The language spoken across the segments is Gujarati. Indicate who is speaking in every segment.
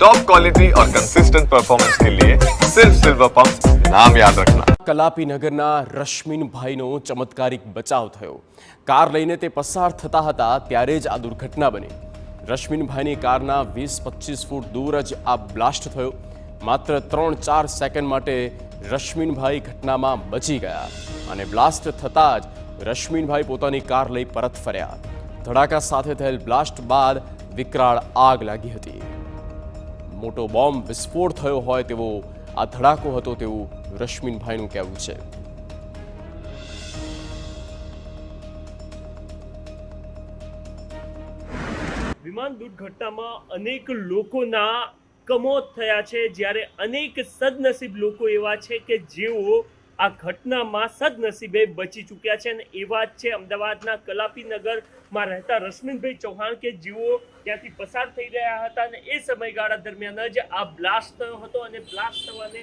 Speaker 1: टॉप क्वालिटी और कंसिस्टेंट परफॉर्मेंस के लिए सिर्फ सिल्वर पंप नाम याद रखना।
Speaker 2: કલાપી નગરના રશ્મિનભાઈનો ચમત્કારિક બચાવ થયો। કાર લઈને તે પસાર થતા હતા ત્યારે જ આ દુર્ઘટના બની। રશ્મિનભાઈની કારના 20-25 ફૂટ દૂર જ આ બ્લાસ્ટ થયો। માત્ર 3-4 સેકન્ડ માટે રશ્મિનભાઈ ઘટનામાં બચી ગયા અને બ્લાસ્ટ થતાં જ રશ્મિનભાઈ પોતાની કાર લઈ પરત ફર્યા। ધડાકા સાથે થયેલ બ્લાસ્ટ બાદ વિકરાળ આગ લાગી હતી। મોટો બોમ્બ વિસ્ફોટ થયો હોય તેવો આ ધડાકો હતો તેવું રશ્મિનભાઈનું કહેવું છે।
Speaker 3: વિમાન દુર્ઘટનામાં અનેક લોકોના કમોત થયા છે, જ્યારે અનેક સદનસીબ લોકો એવા છે કે જેઓ આ ઘટનામાં સદનસીબે બચી ચૂક્યા છે અને એવા જ છે અમદાવાદના કલાપીનગરમાં રહેતા રશ્મિનભાઈ ચૌહાણ કે જેઓ ત્યાંથી પસાર થઈ રહ્યા હતા અને એ સમયગાળા દરમિયાન જ આ બ્લાસ્ટ થયો હતો અને બ્લાસ્ટ થવાને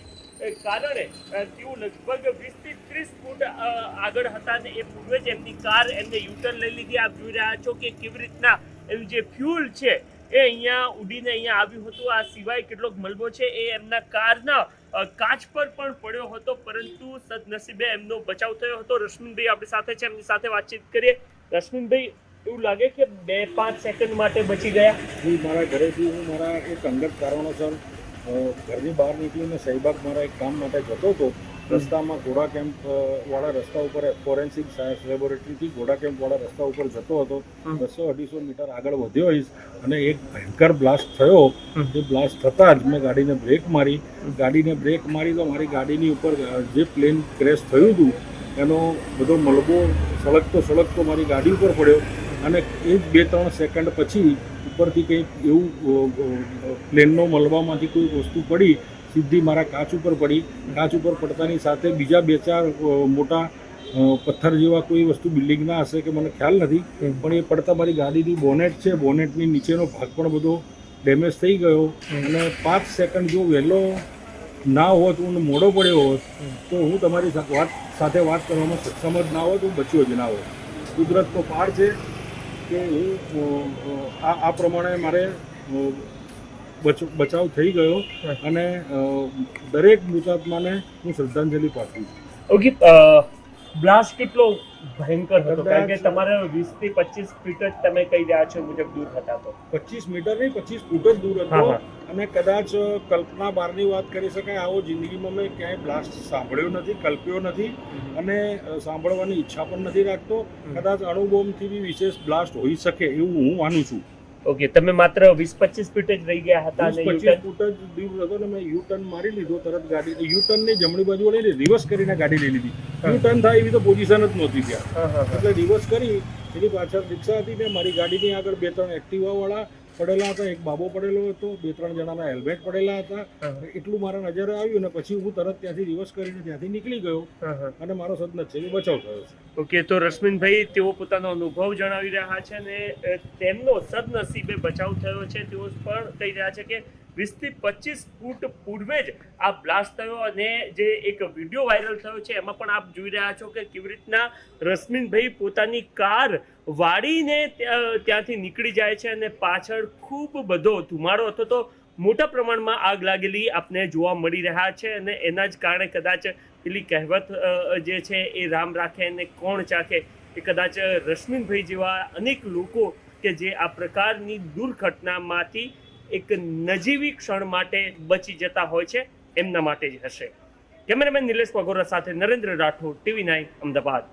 Speaker 3: કારણે તેઓ લગભગ 20 થી 30 ફૂટ આગળ હતા અને એ પૂર્વે જ એમની કાર એમને યુટર્ન લઈ લીધી। આપ જોઈ રહ્યા છો કે કેવી રીતના એનું જે ફ્યુલ છે એ અહીંયા ઉડીને અહીંયા આવ્યું હતું। આ સિવાય કેટલોક મલબો છે એ એમના કારના કાચ પર પણ પડ્યો હતો, પરંતુ સદનસીબે એમનો બચાવ થયો હતો। રશ્મિનભાઈ આપણી સાથે છે, એમની સાથે વાતચીત કરીએ। રશ્મિનભાઈ, એવું લાગે કે 2-5 સેકન્ડ માટે બચી ગયા?
Speaker 4: હું મારા ઘરેથી મારા એક અંગત કારણોસર ઘરની બહાર નીકળીને શહીબાગ મારા એક કામ માટે જતો હતો। રસ્તામાં ઘોડા કેમ્પ વાળા રસ્તા ઉપર ફોરેન્સિક સાયન્સ લેબોરેટરીથી ઘોડા કેમ્પ વાળા રસ્તા ઉપર જતો હતો। 200-250 મીટર આગળ વધ્યો હોઈશ અને એક ભયંકર બ્લાસ્ટ થયો। એ બ્લાસ્ટ થતાં જ મેં ગાડીને બ્રેક મારી તો મારી ગાડીની ઉપર જે પ્લેન ક્રેશ થયું હતું એનો બધો મલબો સળગતો મારી ગાડી ઉપર પડ્યો અને એ જ 2-3 સેકન્ડ પછી ઉપરથી કંઈક એવું પ્લેનનો મલબામાંથી કોઈ વસ્તુ પડી, સીધી મારા કાચ ઉપર પડી। કાચ ઉપર પડતાની સાથે બીજા 2-4 મોટા પથ્થર જેવા કોઈ વસ્તુ બિલ્ડિંગના હશે કે મને ખ્યાલ નથી, પણ એ પડતા મારી ગાડીની બોનેટ છે, બોનેટની નીચેનો ભાગ પણ બધો ડેમેજ થઈ ગયો અને 5 સેકન્ડ જો વહેલો ના હોત, હું મોડો પડ્યો હોત તો હું તમારી સાથે વાત કરવામાં સક્ષમ જ ના હોત, હું બચ્યો જ ના હોત। કુદરતનો પાર છે કે હું આ પ્રમાણે મારે બચાવ થઈ ગયો અને દરેક મૃતાત્માને હું શ્રદ્ધાંજલિ પાઠવું છું।
Speaker 3: ઓકે, બ્લાસ્ટ કેટલો ભયંકર હતો? કારણ કે તમારે 20 થી 25 ફીટ જ તમે કહી રહ્યા છો મુજબ દૂર હતા, તો
Speaker 4: 25 મીટર નહીં, 25 ફૂટ જ દૂર હતો અને કદાચ કલ્પના બહારની વાત કરી શકાય આવો જિંદગીમાં મેં ક્યાંય બ્લાસ્ટ સાંભળ્યો નથી, કલ્પ્યો નથી અને સાંભળવાની ઈચ્છા પણ નથી રાખતો। કદાચ અણુબોમ્બથી બી વિશેષ બ્લાસ્ટ હોઈ શકે એવું હું માનું છું।
Speaker 3: ઓકે, તમે માત્ર 20-25 ફીટ જ રહી ગયા હતા અને
Speaker 4: 25 ફૂટ જ દૂર હતો ને મેં યુ ટર્ન મારી લીધો તરત ગાડી, યુ ટર્નની જમણી બાજુ વળીને રિવર્સ કરીને ગાડી લઈ લીધી। યુ ટર્ન થાય એવી તો પોઝિશન જ નહોતી ત્યાં, એટલે રિવર્સ કરી એની પાછળ રિક્ષા હતી ને મારી ગાડીની આગળ 2-3 એક્ટિવાવાળા પડેલા હતા, એક બાબો પડેલો હતો, 2-3 જણાના હેલ્મેટ પડેલા હતા। એટલું મારા નજરે આવ્યું ને પછી હું તરત ત્યાંથી રિવર્સ કરીને ત્યાંથી નીકળી ગયો અને મારો સદનસીબે બચાવ થયો છે।
Speaker 3: ઓકે, તો રશ્મિનભાઈ તેઓ પોતાનો અનુભવ જણાવી રહ્યા છે અને તેમનો સદનસીબે બચાવ થયો છે। તેઓ પણ કહી રહ્યા છે કે 20 થી 25 ફૂટ પૂર્વે જ આ બ્લાસ્ટ થયો અને જે એક વિડીયો વાયરલ થયો છે એમાં પણ આપ જોઈ રહ્યા છો કે કેવી રીતના રશ્મિનભાઈ પોતાની કાર વાળીને ત્યાંથી નીકળી જાય છે અને પાછળ ખૂબ બધો ધુમાડો હતો, તો મોટા પ્રમાણમાં આગ લાગેલી આપને જોવા મળી રહ્યા છે અને એના જ કારણે કદાચ પેલી કહેવત જે છે એ રામ રાખે અને કોણ ચાખે, એ કદાચ રશ્મિનભાઈ જેવા અનેક લોકો કે જે આ પ્રકારની દુર્ઘટનામાંથી એક નજીવી ક્ષણ માટે બચી જતા હોય છે એમના માટે જ હશે। કેમેરામેન નિલેશ પગોરા સાથે નરેન્દ્ર રાઠોડ, TV9 અમદાવાદ।